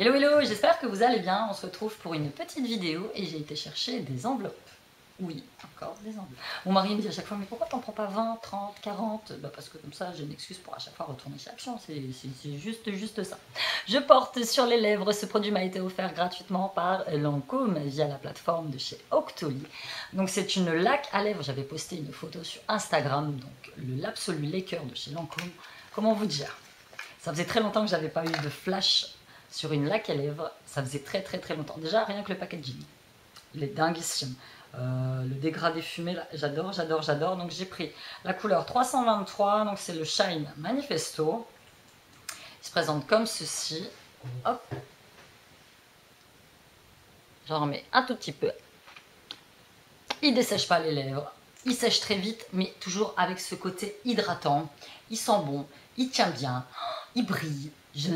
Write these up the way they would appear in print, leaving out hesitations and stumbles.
Hello hello, j'espère que vous allez bien. On se retrouve pour une petite vidéo et j'ai été chercher des enveloppes. Oui, encore des enveloppes. Mon mari me dit à chaque fois, mais pourquoi t'en prends pas 20, 30, 40? Bah parce que comme ça j'ai une excuse pour à chaque fois retourner chez Action, c'est juste ça. Je porte sur les lèvres, ce produit m'a été offert gratuitement par Lancôme via la plateforme de chez Octoly. Donc c'est une laque à lèvres, j'avais posté une photo sur Instagram, donc le l'Absolu Laker de chez Lancôme. Comment vous dire? Ça faisait très longtemps que j'avais pas eu de flash sur une laque à lèvres, ça faisait très longtemps. Déjà rien que le packaging, il est dinguissime. Le dégradé fumé, j'adore. Donc j'ai pris la couleur 323, donc c'est le Shine Manifesto. Il se présente comme ceci. Hop. J'en remets un tout petit peu. Il dessèche pas les lèvres. Il sèche très vite, mais toujours avec ce côté hydratant. Il sent bon, il tient bien, il brille. Je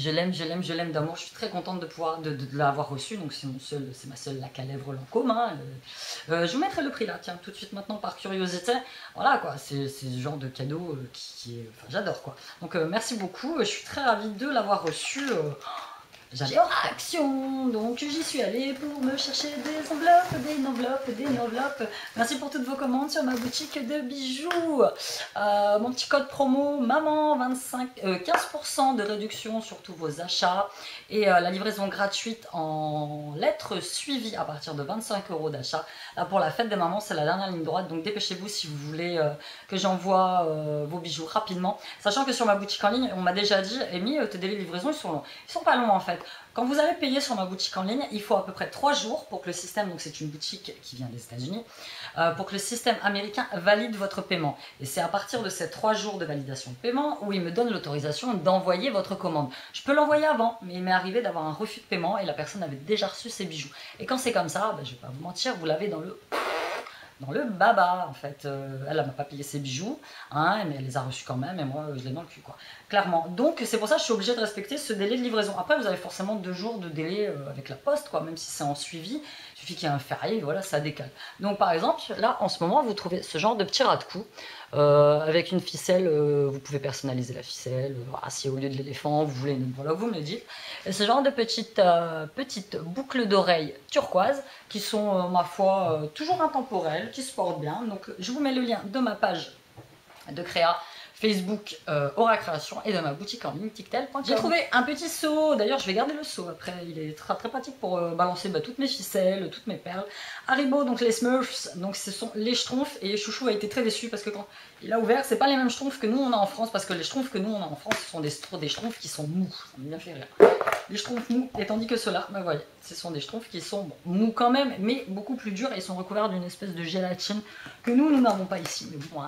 l'aime d'amour. Je suis très contente de pouvoir de l'avoir reçu. Donc c'est ma seule laque à lèvres Lancôme. Hein. Je vous mettrai le prix là, tiens, tout de suite maintenant par curiosité. Voilà quoi, c'est ce genre de cadeau qui est, enfin j'adore quoi. Donc merci beaucoup. Je suis très ravie de l'avoir reçu. J'adore Action, donc j'y suis allée pour me chercher des enveloppes. Merci pour toutes vos commandes sur ma boutique de bijoux. Mon petit code promo maman 15% de réduction sur tous vos achats et la livraison gratuite en lettres suivies à partir de 25 € d'achat. Là pour la fête des mamans, c'est la dernière ligne droite, donc dépêchez-vous si vous voulez que j'envoie vos bijoux rapidement. Sachant que sur ma boutique en ligne, on m'a déjà dit, Amy, tes délais de livraison ils sont longs. Ils sont pas longs en fait. Quand vous allez payer sur ma boutique en ligne, il faut à peu près 3 jours pour que le système, donc c'est une boutique qui vient des États-Unis, pour que le système américain valide votre paiement. Et c'est à partir de ces 3 jours de validation de paiement où il me donne l'autorisation d'envoyer votre commande. Je peux l'envoyer avant, mais il m'est arrivé d'avoir un refus de paiement et la personne avait déjà reçu ses bijoux. Et quand c'est comme ça, je ne vais pas vous mentir, vous l'avez dans le baba en fait. Elle m'a pas payé ses bijoux, hein, mais elle les a reçus quand même et moi je l'ai dans le cul quoi, clairement. Donc c'est pour ça que je suis obligée de respecter ce délai de livraison. Après vous avez forcément 2 jours de délai avec la poste quoi, même si c'est en suivi, il suffit qu'il y ait un férié, voilà, ça décale. Donc par exemple là en ce moment vous trouvez ce genre de petit ras de cou avec une ficelle, vous pouvez personnaliser la ficelle, voilà, si au lieu de l'éléphant vous voulez une, voilà, vous me le dites. Et ce genre de petites boucles d'oreilles turquoise qui sont ma foi toujours intemporelles, qui se portent bien. Donc je vous mets le lien de ma page de créa Facebook Aura Création et de ma boutique en ligne tictel.com. J'ai trouvé un petit seau, d'ailleurs je vais garder le seau après, il est très pratique pour balancer toutes mes ficelles, toutes mes perles. Haribo, donc les Smurfs, donc ce sont les schtroumpfs et Chouchou a été très déçu parce que quand il a ouvert, c'est pas les mêmes schtroumpfs que nous on a en France, parce que les schtroumpfs que nous on a en France ce sont des schtroumpfs qui sont mous, ça m'a bien fait rire. Les schtroumpfs mous, et tandis que ceux-là, bah voyez, ce sont des schtroumpfs qui sont mous quand même, mais beaucoup plus durs et ils sont recouverts d'une espèce de gélatine que nous n'avons pas ici. Mais bon,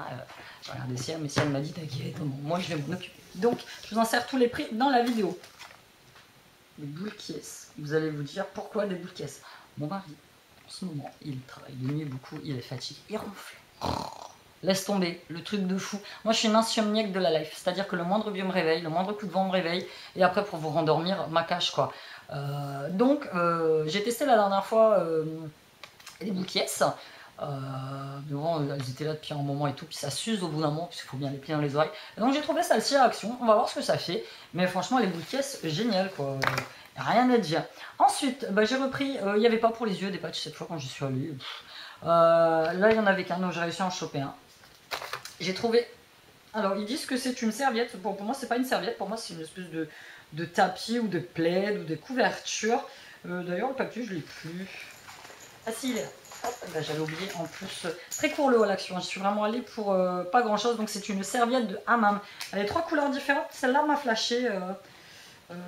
j'ai regardé Ciel, mais Ciel m'a dit t'inquiète, moi je vais m'en occuper. Donc, je vous insère tous les prix dans la vidéo. Les boules caisses. Vous allez vous dire pourquoi des boules caisses. Mon mari, en ce moment, il travaille de nuit beaucoup, il est fatigué, il ronfle. Laisse tomber, le truc de fou. Moi, je suis une insomniaque de la life, c'est-à-dire que le moindre bruit me réveille, le moindre coup de vent me réveille, et après, pour vous rendormir, ma cache, quoi. Donc, j'ai testé la dernière fois les boules caisses. Mais bon, elles étaient là depuis un moment et tout, puis ça s'use au bout d'un moment, puisqu'il faut bien les plier dans les oreilles. Et donc j'ai trouvé celle-ci à Action, on va voir ce que ça fait. Mais franchement, les boules caisses, génial quoi, rien à dire. Ensuite, j'ai repris, il n'y avait pas pour les yeux des patchs cette fois quand j'y suis allée. Là, il y en avait qu'un, donc j'ai réussi à en choper un. J'ai trouvé, alors ils disent que c'est une serviette, bon, pour moi c'est pas une serviette, pour moi c'est une espèce de tapis ou de plaid ou de couverture. D'ailleurs le papier je l'ai plus. Ah si, il est là. J'avais oublié en plus, très court le haul Action, je suis vraiment allée pour pas grand chose, donc c'est une serviette de hammam. Elle a 3 couleurs différentes, celle-là m'a flashé,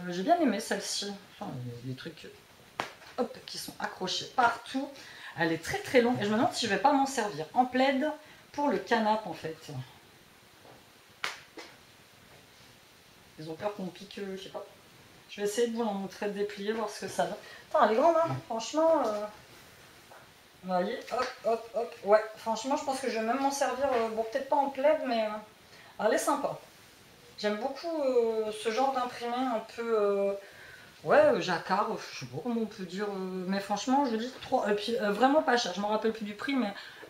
j'ai bien aimé celle-ci, enfin, les trucs hop, qui sont accrochés partout, elle est très longue et je me demande si je vais pas m'en servir en plaid pour le canapé en fait. Ils ont peur qu'on pique, je sais pas. Je vais essayer de vous en montrer déplier, voir ce que ça va. Attends, elle est grande hein, franchement. Vous voyez, hop, ouais, franchement je pense que je vais même m'en servir, bon peut-être pas en plaid mais elle est sympa. J'aime beaucoup ce genre d'imprimé un peu Ouais, jacquard, je sais pas comment on peut dire, mais franchement, je dis 3, et puis vraiment pas cher, je me rappelle plus du prix,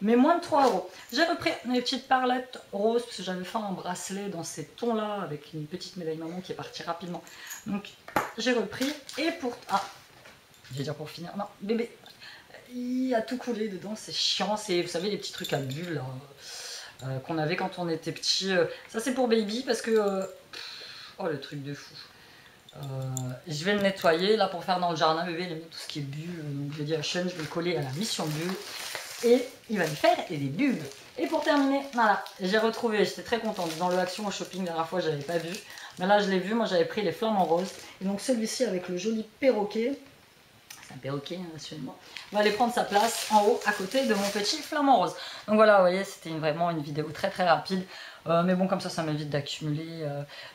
mais moins de 3 euros. J'ai repris mes petites perlettes roses, parce que j'avais fait un bracelet dans ces tons-là, avec une petite médaille maman qui est partie rapidement. Donc, j'ai repris, et pour... Ah, je vais dire pour finir, non, bébé, il a tout coulé dedans, c'est chiant, c'est, vous savez, les petits trucs à bulles, qu'on avait quand on était petit. Ça, c'est pour baby, parce que... oh, le truc de fou. Je vais le nettoyer là pour faire dans le jardin. Bébé il aime tout ce qui est bulle, donc j'ai dit à Sean, je vais le coller à la mission bulle et il va lui faire des bulles. Et pour terminer, voilà, j'ai retrouvé, j'étais très contente, dans le Action au shopping la dernière fois je l'avais pas vu, mais là je l'ai vu, moi j'avais pris les flamants roses, et donc celui-ci avec le joli perroquet, c'est un perroquet hein, absolument, va aller prendre sa place en haut à côté de mon petit flamant rose. Donc voilà, vous voyez, c'était vraiment une vidéo très très rapide. Mais bon, comme ça m'évite d'accumuler.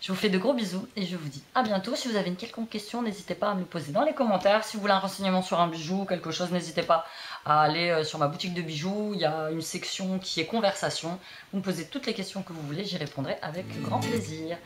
Je vous fais de gros bisous et je vous dis à bientôt. Si vous avez une quelconque question, n'hésitez pas à me le poser dans les commentaires. Si vous voulez un renseignement sur un bijou ou quelque chose, n'hésitez pas à aller sur ma boutique de bijoux. Il y a une section qui est conversation. Vous me posez toutes les questions que vous voulez, j'y répondrai avec grand plaisir.